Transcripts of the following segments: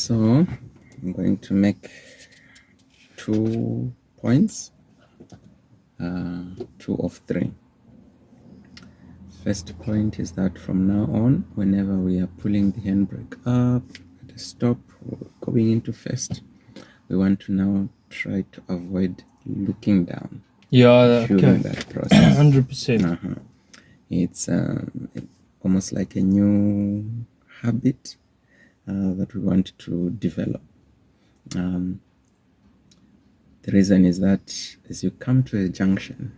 So I'm going to make 2 points, 2 of 3. First point is that from now on, whenever we are pulling the handbrake up at a stop or going into first, we want to now try to avoid looking down during that process. 100%. It's almost like a new habit that we want to develop. The reason is that as you come to a junction,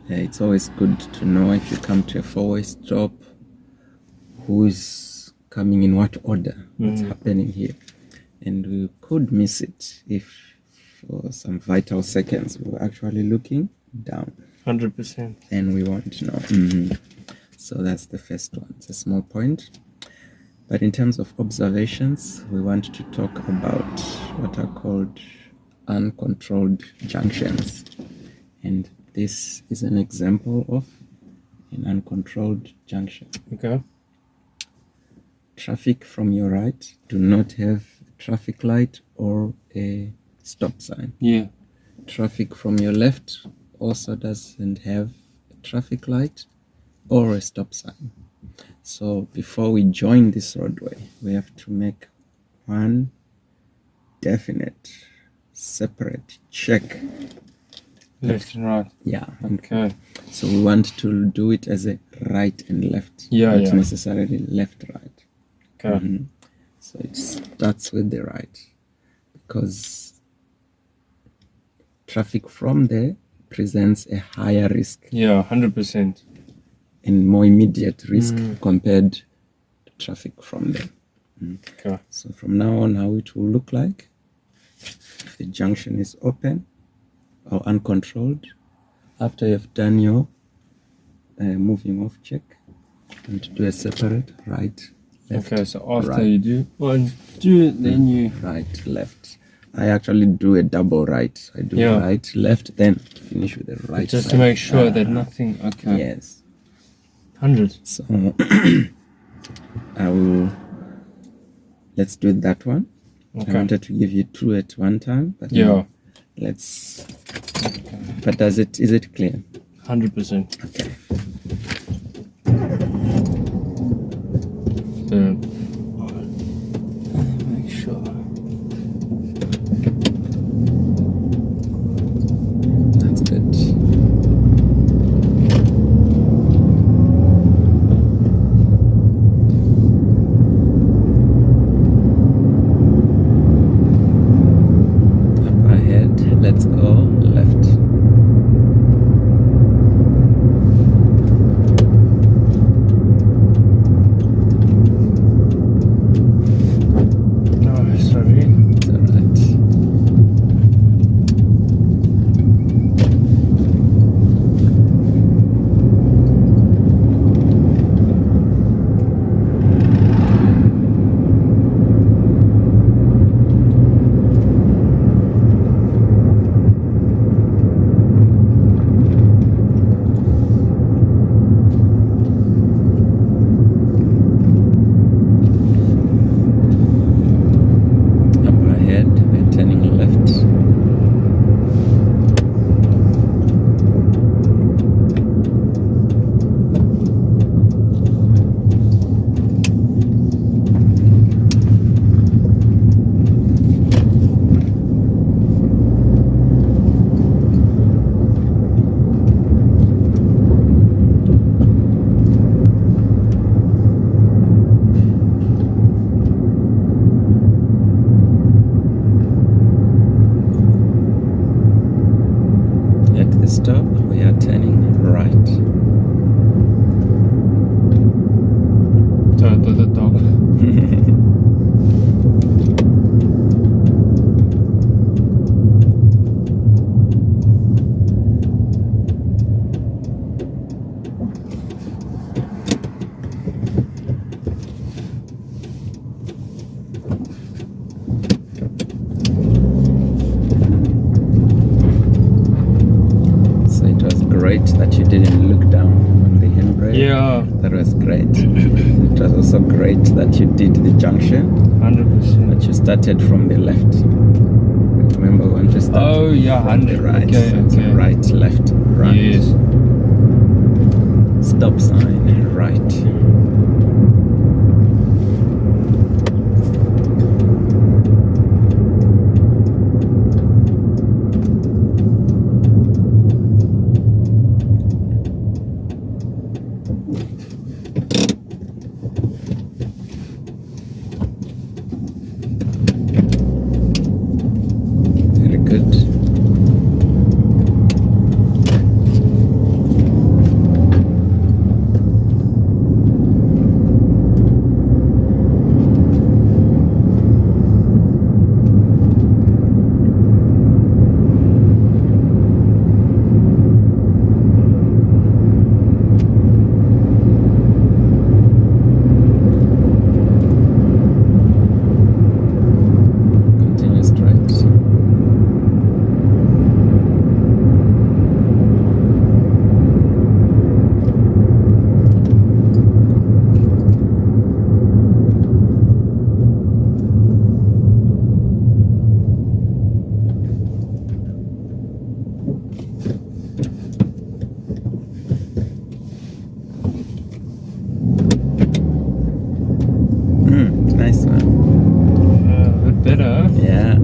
it's always good to know if you come to a 4-way stop, who's coming in what order, what's happening here. And we could miss it if for some vital seconds we were actually looking down. 100%. And we want to know. So that's the first one. It's a small point. But in terms of observations, we want to talk about what are called uncontrolled junctions. And this is an example of an uncontrolled junction. Okay. Traffic from your right do not have a traffic light or a stop sign. Yeah. Traffic from your left also doesn't have a traffic light or a stop sign. So before we join this roadway, we have to make one definite, separate check. Left and right. Yeah. Okay. So we want to do it as a right and left, not necessarily left, right. Okay. So it starts with the right, because traffic from there presents a higher risk. Yeah, 100%. And more immediate risk compared to traffic from there. Okay. So from now on, how it will look like, if the junction is open or uncontrolled, after you've done your moving off check, and to do a separate right, left. Okay, so after right, you do 1, 2, then you right, left. I actually do a double right. I do right, left, then finish with the right. just side. to make sure that nothing. Okay. Yes. 100. So let's do that one. Okay. I wanted to give you 2 at one time, but let's. But is it clear? 100%. Okay. Make sure. That's good. Up ahead, let's go left. Stop, we are turning right. The dog. Great that you didn't look down on the handbrake. Yeah. That was great. It was also great that you did the junction 100%. But you started from the left. Remember, we want to start Oh, yeah, from the 100. right. Okay, So it's okay. right, left, right. Yes. Stop sign, right. Very good. Continue straight. Nice one. A bit better. Yeah.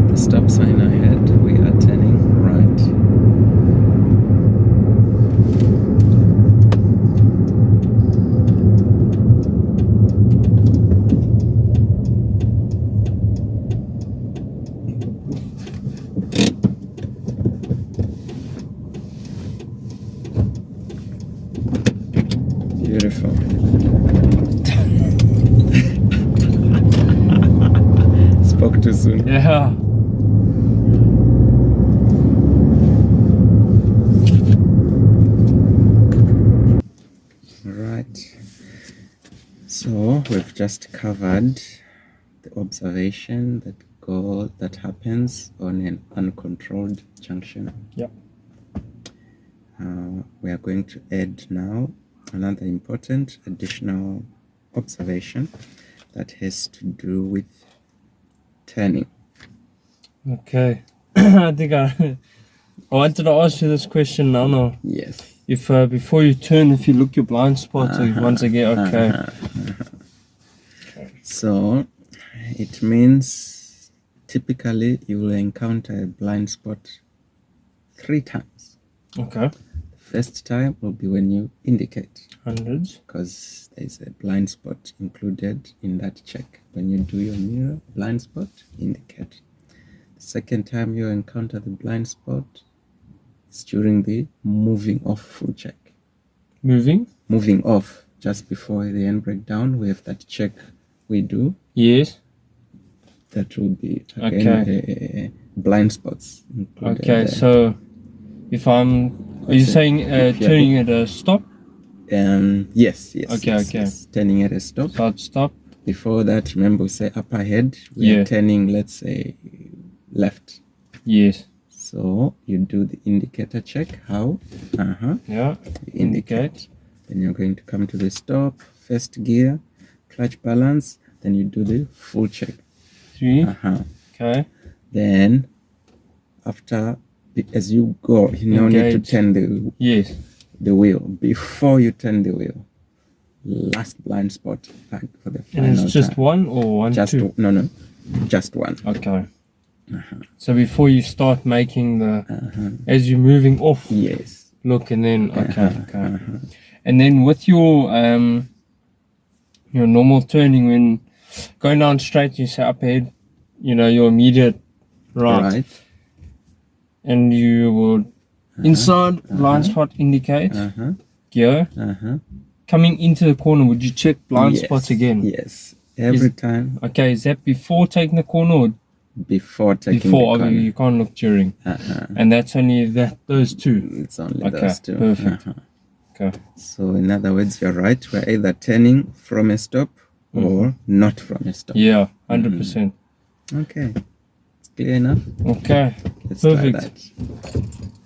The stop sign ahead, we are turning right. Beautiful. Spoke too soon. Yeah. Right. So we've just covered the observation that happens on an uncontrolled junction. Yep. We are going to add now another important additional observation that has to do with turning. Okay. I think I wanted to ask you this question now. No. Yes. If before you turn, if you look your blind spot once again, okay. So it means typically you will encounter a blind spot 3 times. Okay. First time will be when you indicate, Hundreds. because there's a blind spot included in that check. When you do your mirror blind spot, indicate. The second time you encounter the blind spot is during the moving off full check. Moving. Moving off just before the handbrake down, we have that check we do. Yes. That will be again blind spots included. Okay. There. So if are you saying turning at a stop? Yes. Okay, yes, okay. yes. Turning at a stop. Stop. Before that, remember we say up ahead. We are turning, let's say, left. Yes. So you do the indicator check. How? Yeah. You indicate. Then you're going to come to the stop, first gear, clutch balance. Then you do the full check. 3. Okay. Then after, as you go, you now need to turn the wheel. Before you turn the wheel, last blind spot for the final And it's just time. one or one, Just two? No, just one. Okay. So before you start making the, as you're moving off, Yes. look, and then and then with your normal turning, when going down straight, you say up ahead, your immediate right. And you would inside blind spot indicate gear. Coming into the corner, would you check blind spots again? Yes, every time. Okay, is that before taking the corner or before taking the corner? You can't look during. And that's only those two. It's only those two. Perfect. Okay. So in other words, you're right. We're either turning from a stop or not from a stop. Yeah, 100%. Okay, it's clear enough. Okay, Let's perfect. try that.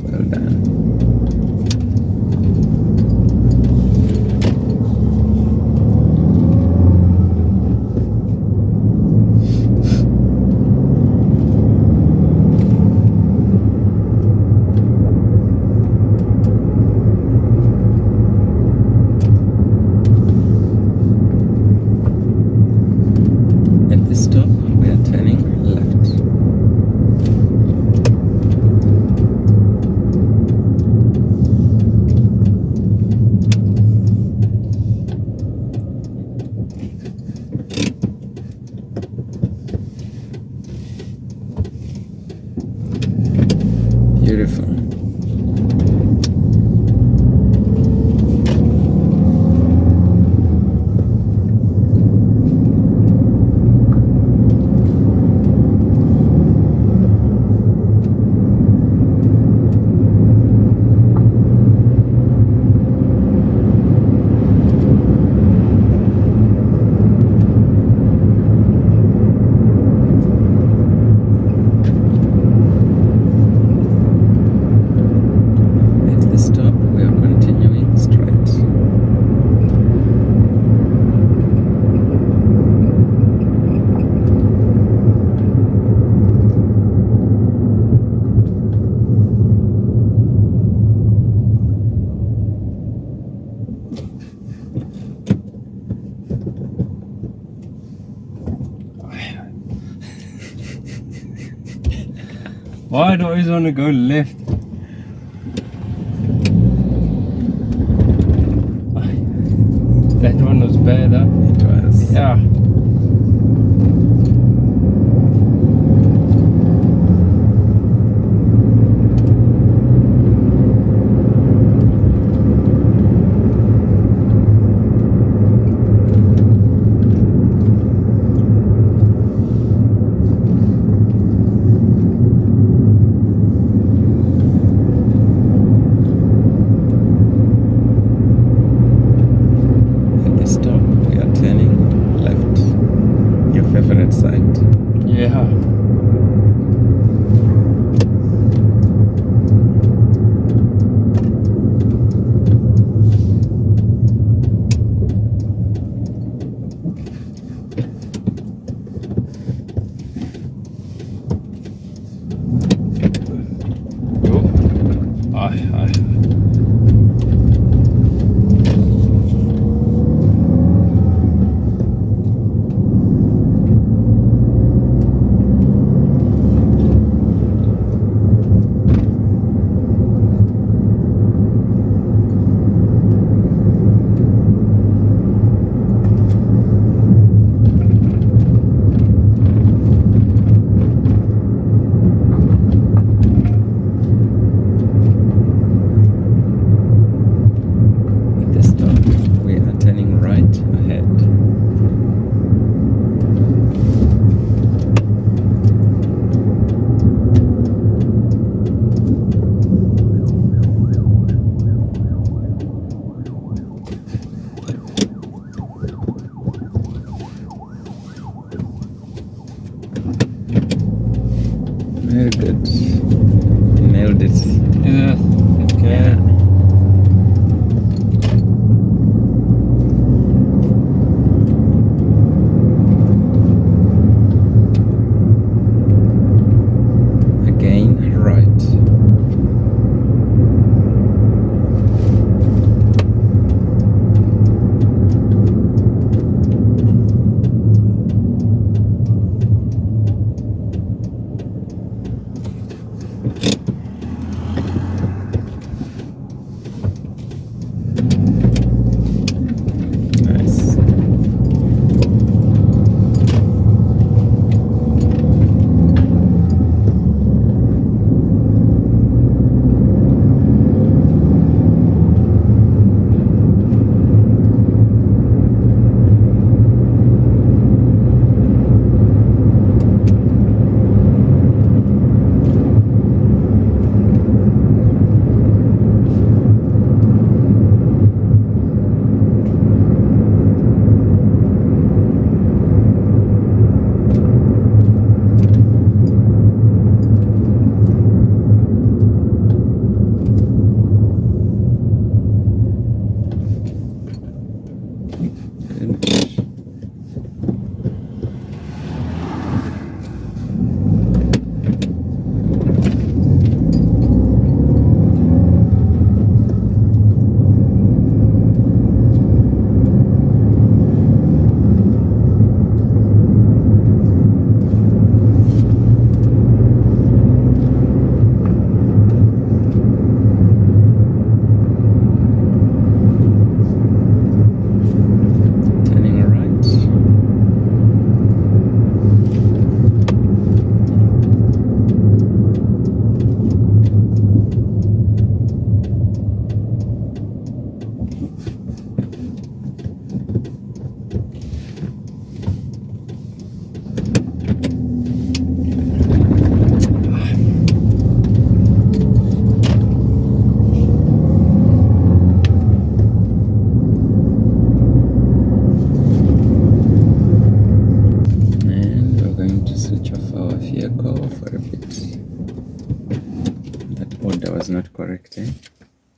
Well done. At this stop, we are turning left. Beautiful. At this stop, we are continuing straight. Why do I always want to go left? That one was bad, huh? It was. Yeah.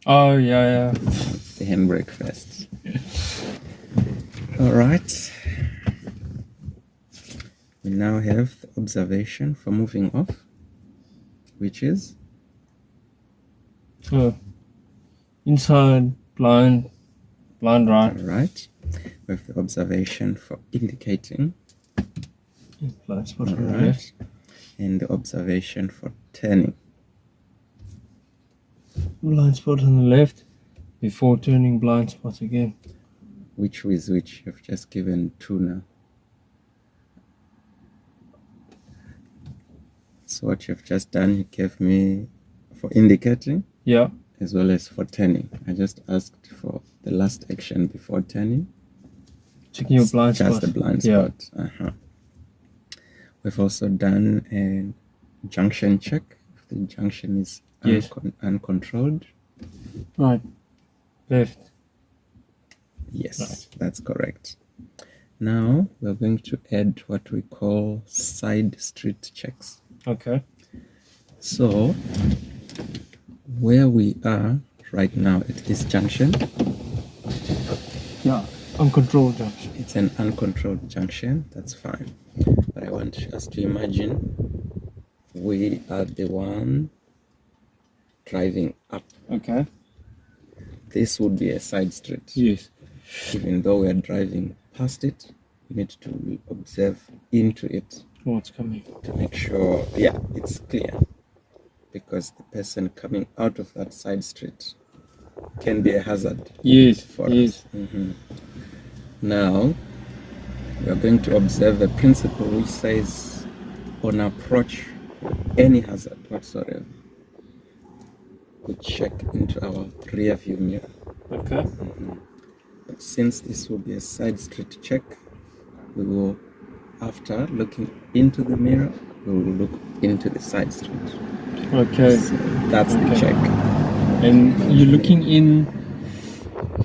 Oh, yeah. The handbrake first. All right. We now have the observation for moving off, which is? Inside, blind right. All right. We have the observation for indicating. Blind spot All on the right. left. And the observation for turning. Blind spot on the left before turning, blind spot again. Which is which? You've just given 2 now. So what you've just done, you gave me for indicating. Yeah. As well as for turning. I just asked for the last action before turning. Checking your blind spot. Just the blind spot. We've also done a junction check. If the junction is uncontrolled. Right. Left. Yes, right. That's correct. Now we're going to add what we call side street checks. Okay. So where we are right now at this junction. Yeah, uncontrolled junction. It's an uncontrolled junction, that's fine. But I want us to imagine we are the one driving up. Okay. This would be a side street. Yes. Even though we are driving past it, we need to observe into it. What's coming? To make sure, it's clear. Because the person coming out of that side street can be a hazard. Yes. For us. Now, we are going to observe a principle which says, on approach, any hazard whatsoever, we check into our rear view mirror. Okay. But since this will be a side street check, we will, after looking into the mirror, we will look into the side street. Okay. So that's the check. And you're looking in,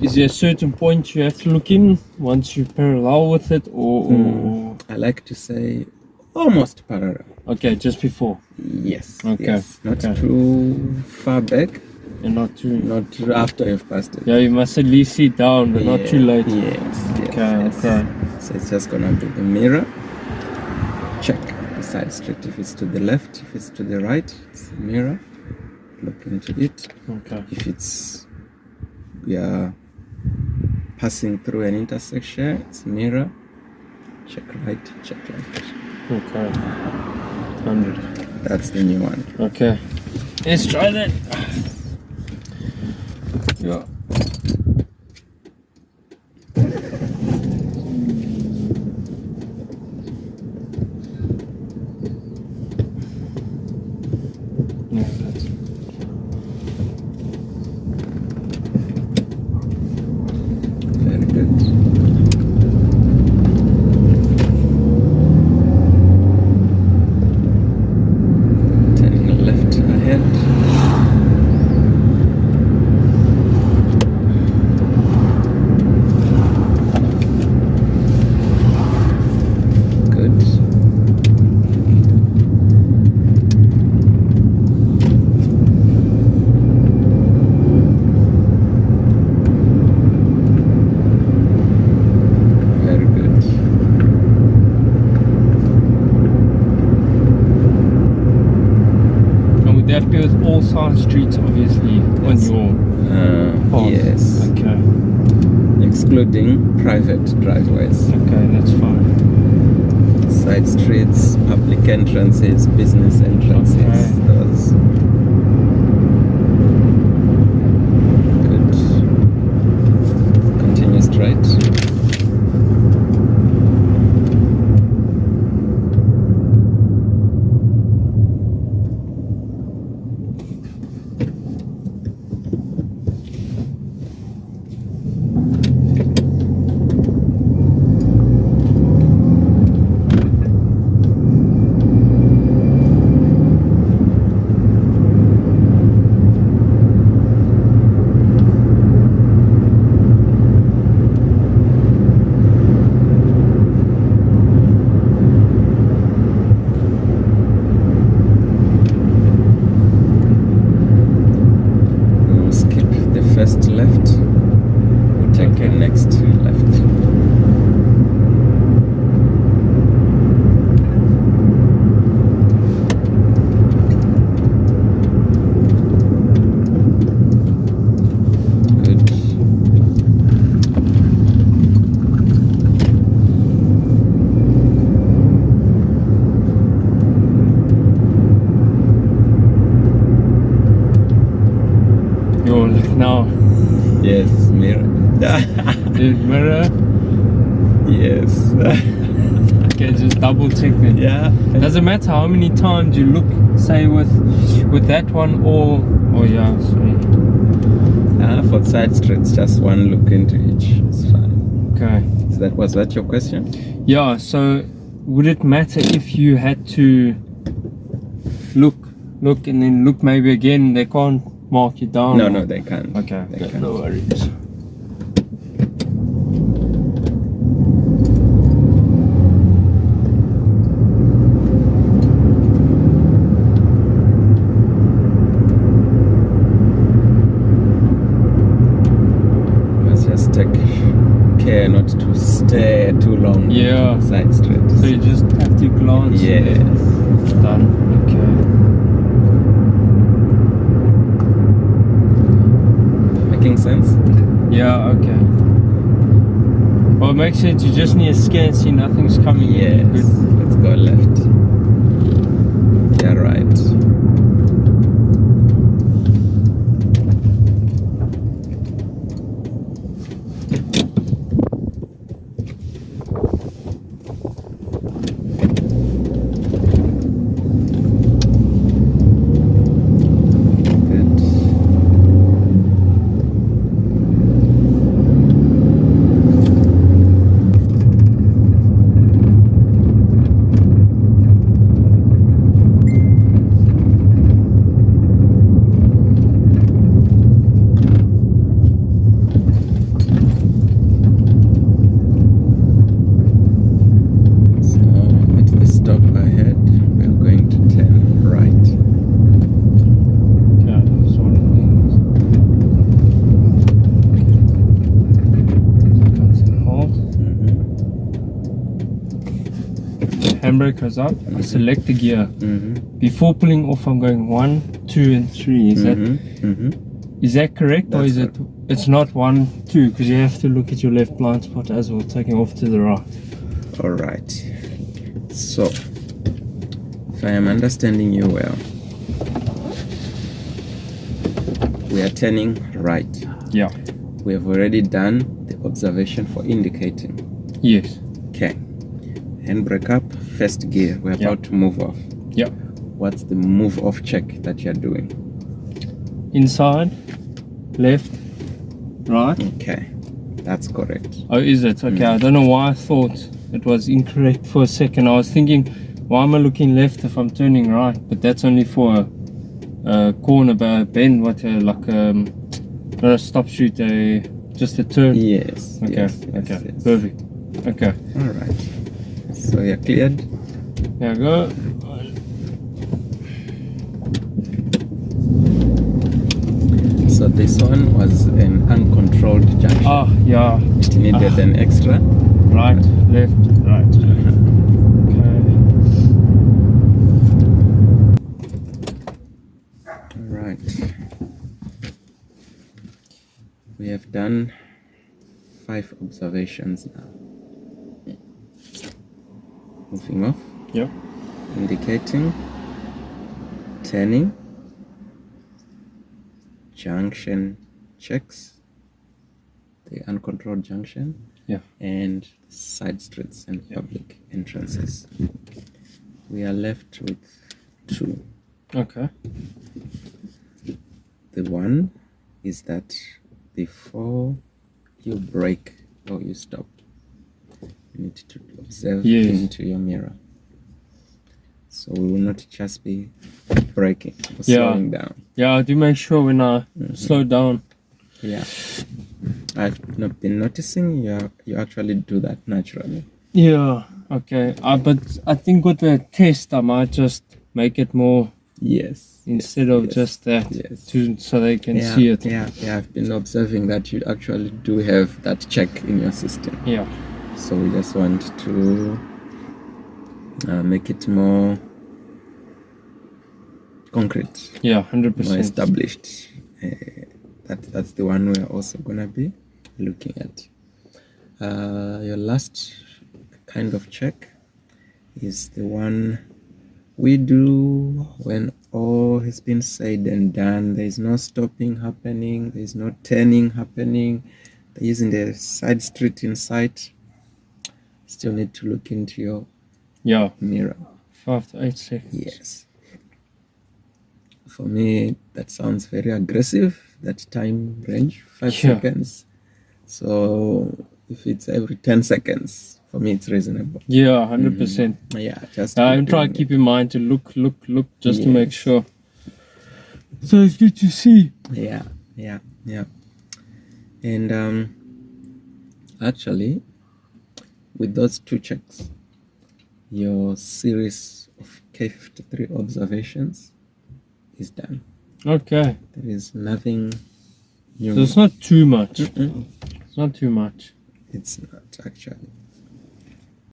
is there a certain point you have to look in once you parallel with it, or? I like to say almost parallel. Okay, just before. Yes. Okay. Yes. Not too far back. And not too after you've passed it. Yeah, you must at least sit down, but not too late. Yes. Okay. So it's just gonna be the mirror. Check the side street. If it's to the left, if it's to the right, it's the mirror. Look into it. Okay. If we are passing through an intersection, it's mirror. Check right, check left. Okay. 100. That's the new one. Okay. Let's try that. Yeah. Very good. Turning left ahead. All side streets, obviously, on your path. Yes. Okay. Excluding private driveways. Okay, that's fine. Side streets, public entrances, business entrances. Okay. Those. Good. Continue straight. mirror. The mirror. Yes. Okay, just double check it. Yeah. Doesn't matter how many times you look, say with that one or yeah, sorry. For side streets, just one look into each. It's fine. Okay. Was that your question? Yeah. So, would it matter if you had to look, and then look maybe again? They can't mark you down. No, they can't. Okay. They can't. No worries. Take care not to stare too long. Yeah. On side streets. So you just have to glance. Yes. Done. Okay. Making sense? Yeah. Okay. Well, it makes sense. You just need a scan, see nothing's coming. Yes. In. Good. Let's go left. Yeah, right. Handbrake goes up, I select the gear. Before pulling off, I'm going 1, 2, and 3. Is that correct? That's or is it? It's not 1, 2, because you have to look at your left blind spot as well, taking off to the right. All right. So, if I am understanding you well, we are turning right. Yeah. We have already done the observation for indicating. Yes. Okay. Handbrake up, first gear. We're about to move off. Yeah. What's the move off check that you're doing? Inside, left, right. Okay. That's correct. Oh, is it? Okay. I don't know why I thought it was incorrect for a second. I was thinking, why am I looking left if I'm turning right? But that's only for a corner bend, not a stop shoot, just a turn. Yes. Okay. Yes, Okay. yes. Perfect. Okay. All right. So you're cleared. There we go. So this one was an uncontrolled junction. Ah, yeah. It needed an extra. Right, left, right. Okay. All right. We have done 5 observations now. Moving off. Yep. Indicating. Turning. Junction checks. The uncontrolled junction. Yeah. And side streets and public entrances. We are left with 2. Okay. The one is that before you brake or you stop, you need to observe into your mirror. So we will not just be braking or slowing down. Yeah, I do make sure when I slow down. Yeah. I've not been noticing you actually do that naturally. Yeah, okay. But I think with the test, I might just make it more. Yes. Instead of just that, so they can see it. Yeah, I've been observing that you actually do have that check in your system. Yeah. So we just want to make it more concrete. Yeah, 100%. More established. That's the one we're also gonna be looking at. Your last kind of check is the one we do when all has been said and done. There is no stopping happening. There is no turning happening. There isn't a side street in sight. Still need to look into your mirror. 5 to 8 seconds. Yes. For me, that sounds very aggressive, that time range, 5 seconds. So if it's every 10 seconds, for me, it's reasonable. Yeah, 100%. Yeah, just I'm trying to keep in mind to look, just to make sure. So it's good to see. Yeah. And actually, with those 2 checks, your series of K53 observations is done. Okay. There is nothing new. So it's not too much. It's not too much. It's not, actually.